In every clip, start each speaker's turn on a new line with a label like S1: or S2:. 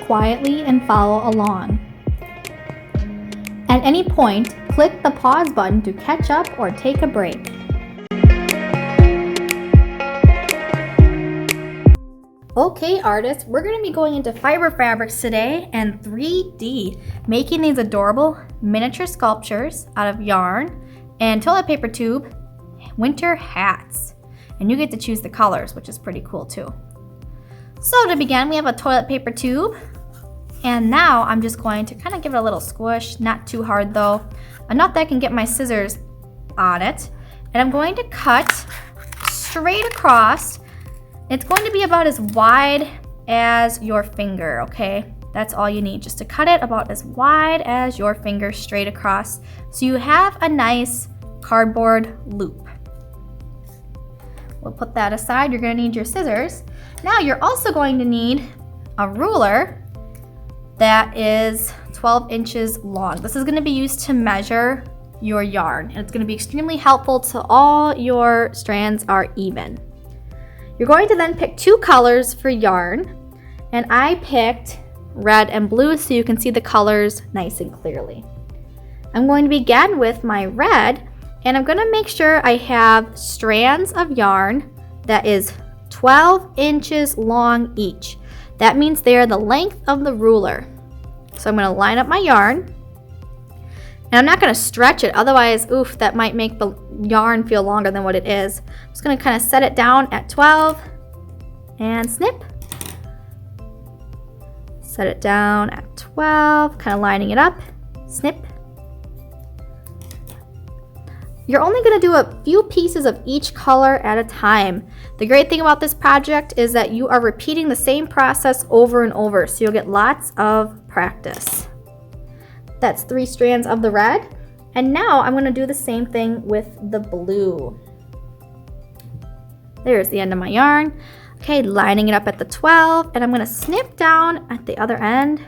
S1: quietly and follow along. At any point, click the pause button to catch up or take a break. Okay artists, we're going to be going into fiber fabrics today and 3D, making these adorable miniature sculptures out of yarn and toilet paper tube winter hats. And you get to choose the colors, which is pretty cool too. So to begin, we have a toilet paper tube. And now I'm just going to kind of give it a little squish, not too hard though, enough that I can get my scissors on it. And I'm going to cut straight across. It's going to be about as wide as your finger, okay? That's all you need, just to cut it about as wide as your finger straight across. So you have a nice cardboard loop. We'll put that aside. You're gonna need your scissors. Now you're also going to need a ruler that is 12 inches long. This is gonna be used to measure your yarn, and it's gonna be extremely helpful to all your strands are even. You're going to then pick two colors for yarn, and I picked red and blue so you can see the colors nice and clearly. I'm going to begin with my red, and I'm gonna make sure I have strands of yarn that is 12 inches long each. That means they are the length of the ruler. So I'm gonna line up my yarn, and I'm not gonna stretch it, otherwise, oof, that might make the yarn feel longer than what it is. I'm just gonna kind of set it down at 12 and snip. Set it down at 12, kind of lining it up, snip. You're only gonna do a few pieces of each color at a time. The great thing about this project is that you are repeating the same process over and over, so you'll get lots of practice. That's 3 strands of the red. And now I'm gonna do the same thing with the blue. There's the end of my yarn. Okay, lining it up at the 12, and I'm gonna snip down at the other end.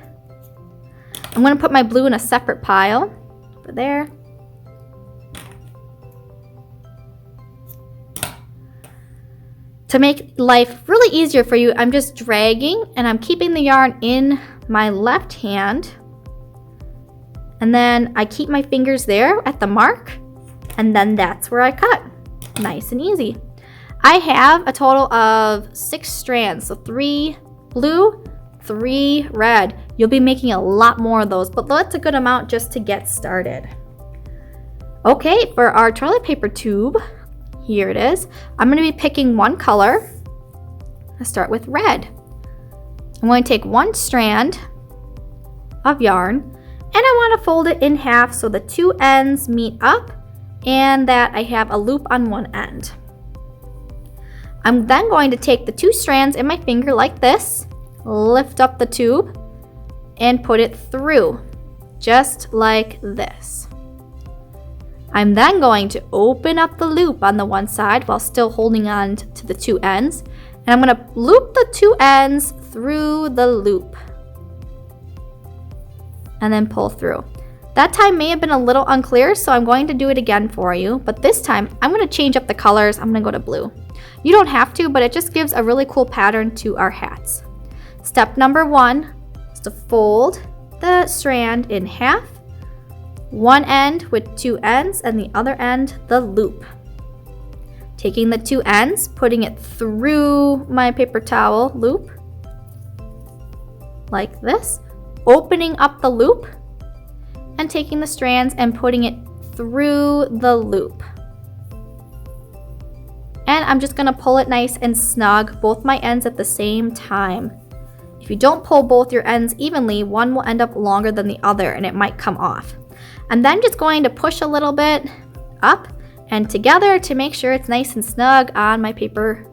S1: I'm gonna put my blue in a separate pile over there. To make life really easier for you, I'm just dragging and I'm keeping the yarn in my left hand. And then I keep my fingers there at the mark, and then that's where I cut. Nice and easy. I have a total of 6 strands, so 3 blue, 3 red. You'll be making a lot more of those, but that's a good amount just to get started. Okay, for our toilet paper tube, here it is. I'm going to be picking one color. Let's start with red. I'm going to take 1 strand of yarn, and I want to fold it in half so the 2 ends meet up and that I have a loop on one end. I'm then going to take the 2 strands in my finger like this, lift up the tube, and put it through, just like this. I'm then going to open up the loop on the one side while still holding on to the 2 ends, and I'm going to loop the 2 ends through the loop and then pull through. That time may have been a little unclear, so I'm going to do it again for you, but this time I'm going to change up the colors. I'm going to go to blue. You don't have to, but it just gives a really cool pattern to our hats. Step number 1 is to fold the strand in half, one end with 2 ends and the other end the loop. Taking the 2 ends, putting it through my paper towel loop like this, opening up the loop and taking the strands and putting it through the loop. And I'm just gonna pull it nice and snug, both my ends at the same time. If you don't pull both your ends evenly, one will end up longer than the other and it might come off. I'm then just going to push a little bit up and together to make sure it's nice and snug on my paper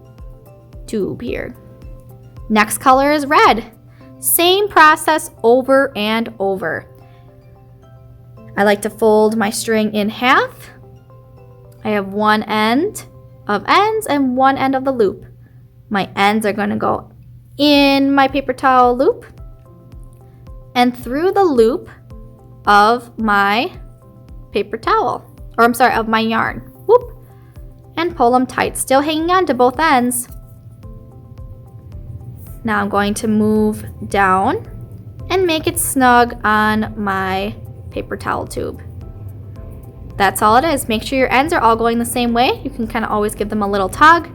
S1: tube here. Next color is red. Same process over and over. I like to fold my string in half. I have one end of ends and one end of the loop. My ends are going to go in my paper towel loop and through the loop of my paper towel, or I'm sorry, of my yarn. Whoop, and pull them tight, still hanging on to both ends. Now I'm going to move down and make it snug on my paper towel tube. That's all it is. Make sure your ends are all going the same way. You can kind of always give them a little tug.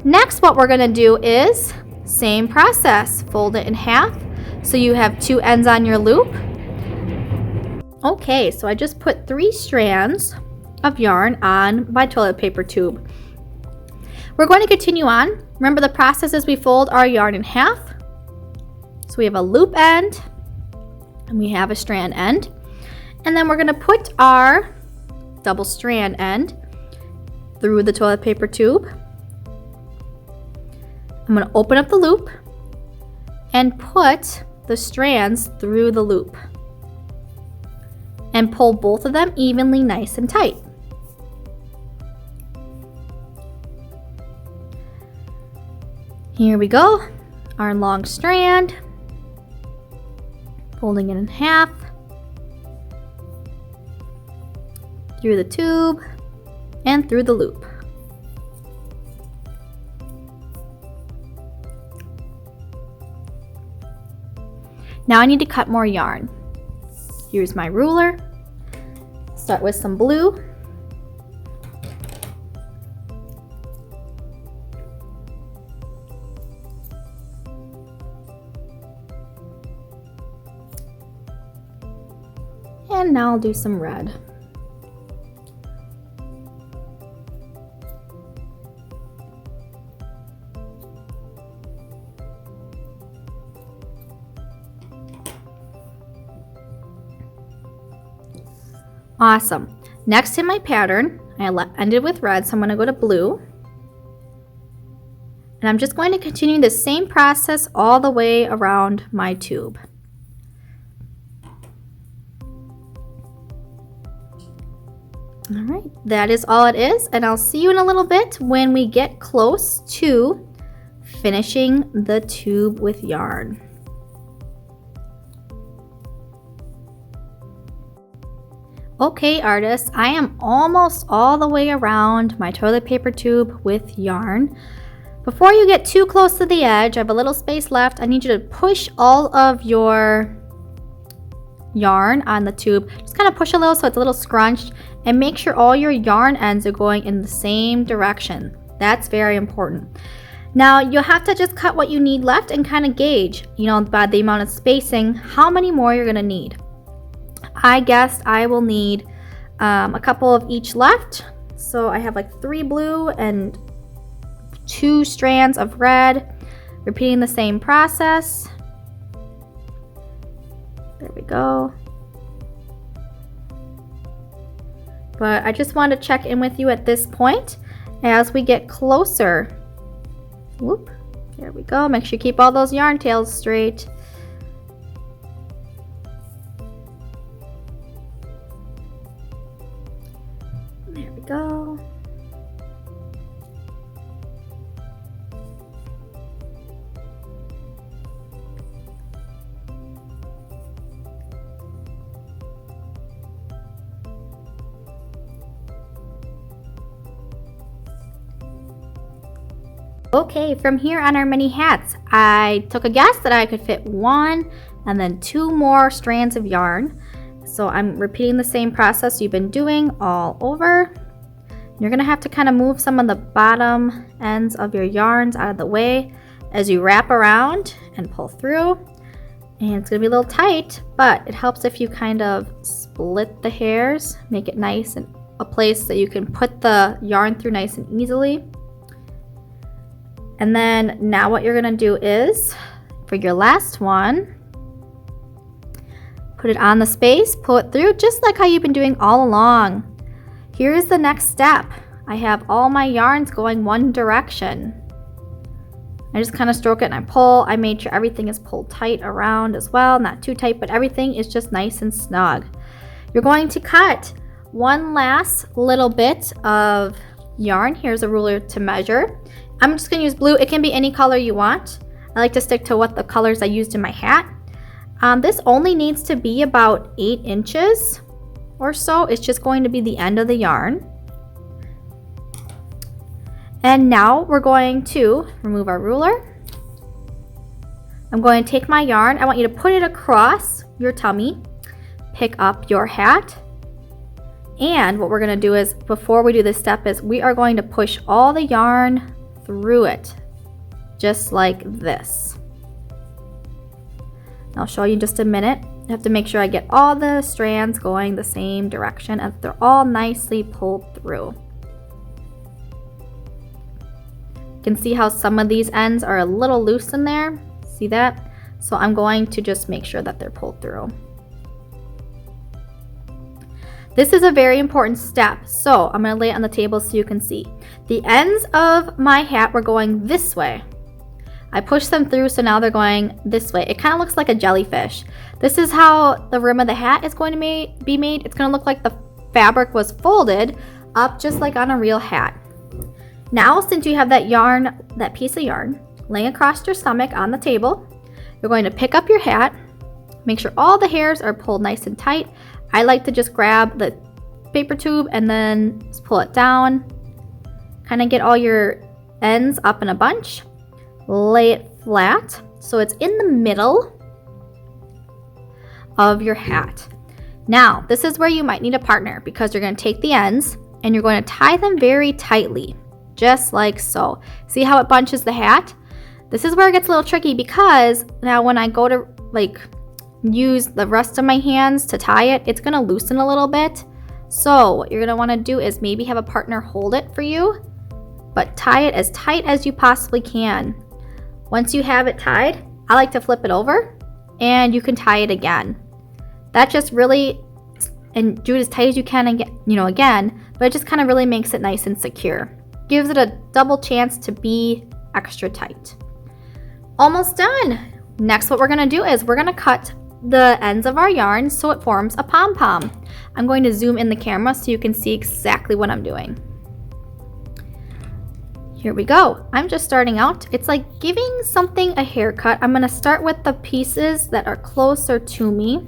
S1: Next, what we're going to do is same process. Fold it in half so you have 2 ends on your loop. Okay, so I just put 3 strands of yarn on my toilet paper tube. We're going to continue on. Remember, the process is we fold our yarn in half. So we have a loop end and we have a strand end. And then we're going to put our double strand end through the toilet paper tube. I'm going to open up the loop and put the strands through the loop and pull both of them evenly, nice and tight. Here we go, our long strand, folding it in half, through the tube and through the loop. Now I need to cut more yarn. Here's my ruler. Start with some blue. And now I'll do some red. Awesome. Next in my pattern, I ended with red, so I'm going to go to blue. And I'm just going to continue the same process all the way around my tube. All right, that is all it is, and I'll see you in a little bit when we get close to finishing the tube with yarn. Okay, artists, I am almost all the way around my toilet paper tube with yarn. Before you get too close to the edge, I have a little space left. I need you to push all of your yarn on the tube. Just kind of push a little so it's a little scrunched, and make sure all your yarn ends are going in the same direction. That's very important. Now you'll have to just cut what you need left and kind of gauge, by the amount of spacing, how many more you're gonna need. I guess I will need a couple of each left. So I have like 3 blue and 2 strands of red, repeating the same process. There we go. But I just wanted to check in with you at this point as we get closer. Whoop, there we go. Make sure you keep all those yarn tails straight. There we go. Okay, from here on our mini hats, I took a guess that I could fit 1 and then 2 more strands of yarn. So I'm repeating the same process you've been doing all over. You're gonna have to kind of move some of the bottom ends of your yarns out of the way as you wrap around and pull through. And it's gonna be a little tight, but it helps if you kind of split the hairs, make it nice and a place that you can put the yarn through nice and easily. And then now what you're gonna do is, for your last one, put it on the space, pull it through, just like how you've been doing all along. Here's the next step. I have all my yarns going one direction. I just kind of stroke it and I pull. I made sure everything is pulled tight around as well, not too tight, but everything is just nice and snug. You're going to cut one last little bit of yarn. Here's a ruler to measure. I'm just gonna use blue. It can be any color you want. I like to stick to what the colors I used in my hat. This only needs to be about 8 inches or so. It's just going to be the end of the yarn. And now we're going to remove our ruler, I'm going to take my yarn. I want you to put it across your tummy, pick up your hat, and what we're going to do is, before we do this step, is we are going to push all the yarn through it, just like this. I'll show you in just a minute. I have to make sure I get all the strands going the same direction and they're all nicely pulled through. You can see how some of these ends are a little loose in there. See that? So I'm going to just make sure that they're pulled through. This is a very important step, so I'm going to lay it on the table so you can see. The ends of my hat were going this way. I pushed them through, so now they're going this way. It kind of looks like a jellyfish. This is how the rim of the hat is going to be made. It's going to look like the fabric was folded up just like on a real hat. Now, since you have that yarn, that piece of yarn, laying across your stomach on the table, you're going to pick up your hat, make sure all the hairs are pulled nice and tight. I like to just grab the paper tube and then just pull it down. Kind of get all your ends up in a bunch. Lay it flat so it's in the middle of your hat. Now, this is where you might need a partner because you're going to take the ends and you're going to tie them very tightly, just like so. See how it bunches the hat? This is where it gets a little tricky because now when I go to use the rest of my hands to tie it, it's going to loosen a little bit. So what you're going to want to do is maybe have a partner hold it for you, but tie it as tight as you possibly can. Once you have it tied, I like to flip it over and you can tie it again. That just really, and do it as tight as you can again, but it just kind of really makes it nice and secure. Gives it a double chance to be extra tight. Almost done. Next, what we're going to do is we're going to cut the ends of our yarn so it forms a pom-pom. I'm going to zoom in the camera so you can see exactly what I'm doing. Here we go. I'm just starting out. It's like giving something a haircut. I'm going to start with the pieces that are closer to me.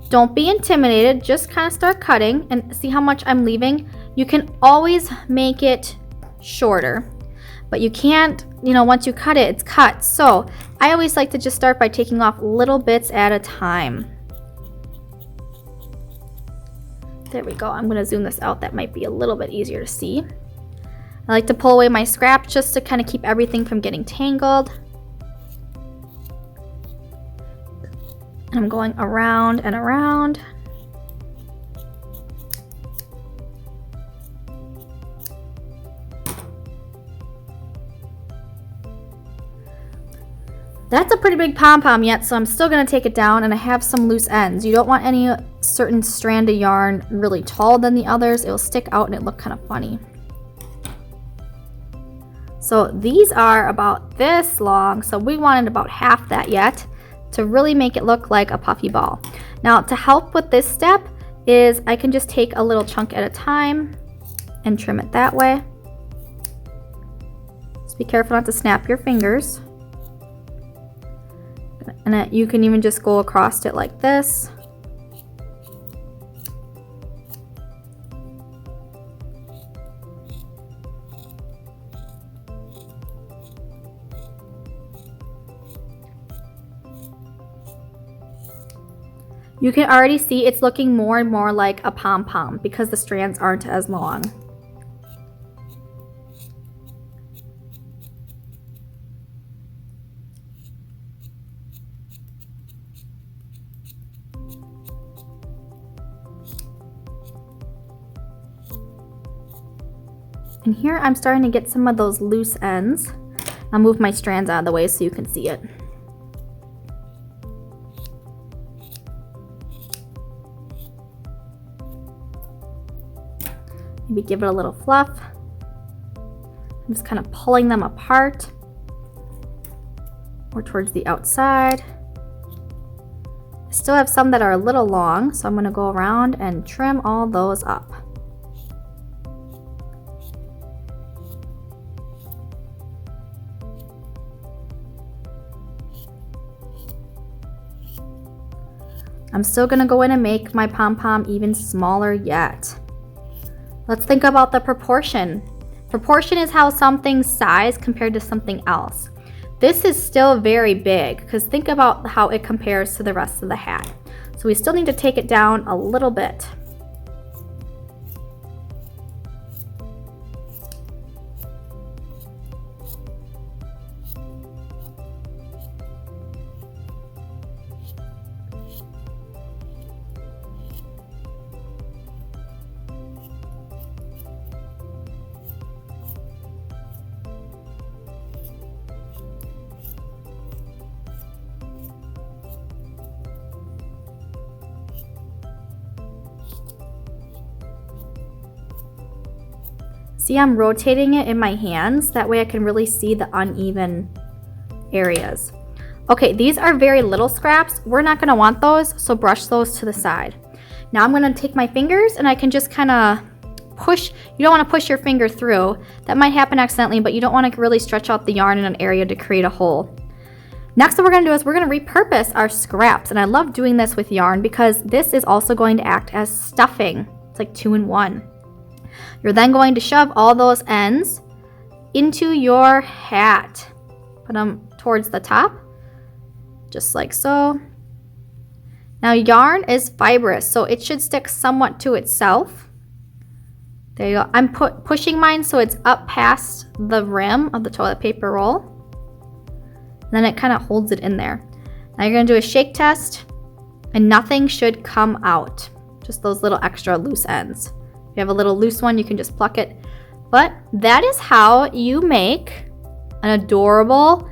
S1: Don't be intimidated. Just kind of start cutting and see how much I'm leaving. You can always make it shorter, but you can't, once you cut it, it's cut. So I always like to just start by taking off little bits at a time. There we go. I'm going to zoom this out. That might be a little bit easier to see. I like to pull away my scraps just to kind of keep everything from getting tangled. I'm going around and around. That's a pretty big pom-pom yet, so I'm still going to take it down, and I have some loose ends. You don't want any certain strand of yarn really taller than the others. It will stick out and it look kind of funny. So these are about this long, so we wanted about half that yet to really make it look like a puffy ball. Now, to help with this step is I can just take a little chunk at a time and trim it that way. Just be careful not to snap your fingers. And you can even just go across it like this. You can already see it's looking more and more like a pom-pom because the strands aren't as long. And here I'm starting to get some of those loose ends. I'll move my strands out of the way so you can see it. Maybe give it a little fluff. I'm just kind of pulling them apart or towards the outside. I still have some that are a little long, so I'm going to go around and trim all those up. I'm still going to go in and make my pom-pom even smaller yet. Let's think about the proportion. Proportion is how something's size compared to something else. this is still very big because think about how it compares to the rest of the hat. So we still need to take it down a little bit. See, I'm rotating it in my hands. That way I can really see the uneven areas. Okay, these are very little scraps. We're not gonna want those, so brush those to the side. Now I'm gonna take my fingers and I can just kind of push. You don't wanna push your finger through. That might happen accidentally, but you don't wanna really stretch out the yarn in an area to create a hole. Next, what we're gonna do is we're gonna repurpose our scraps. And I love doing this with yarn because this is also going to act as stuffing. It's like 2 in 1. You're then going to shove all those ends into your hat. Put them towards the top, just like so. Now yarn is fibrous, so it should stick somewhat to itself. There you go. I'm pushing mine so it's up past the rim of the toilet paper roll. And then it kind of holds it in there. Now you're gonna do a shake test and nothing should come out. Just those little extra loose ends. If you have a little loose one, you can just pluck it. But that is how you make an adorable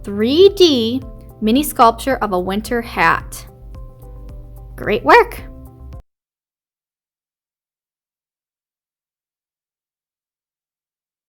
S1: 3D mini sculpture of a winter hat. Great work!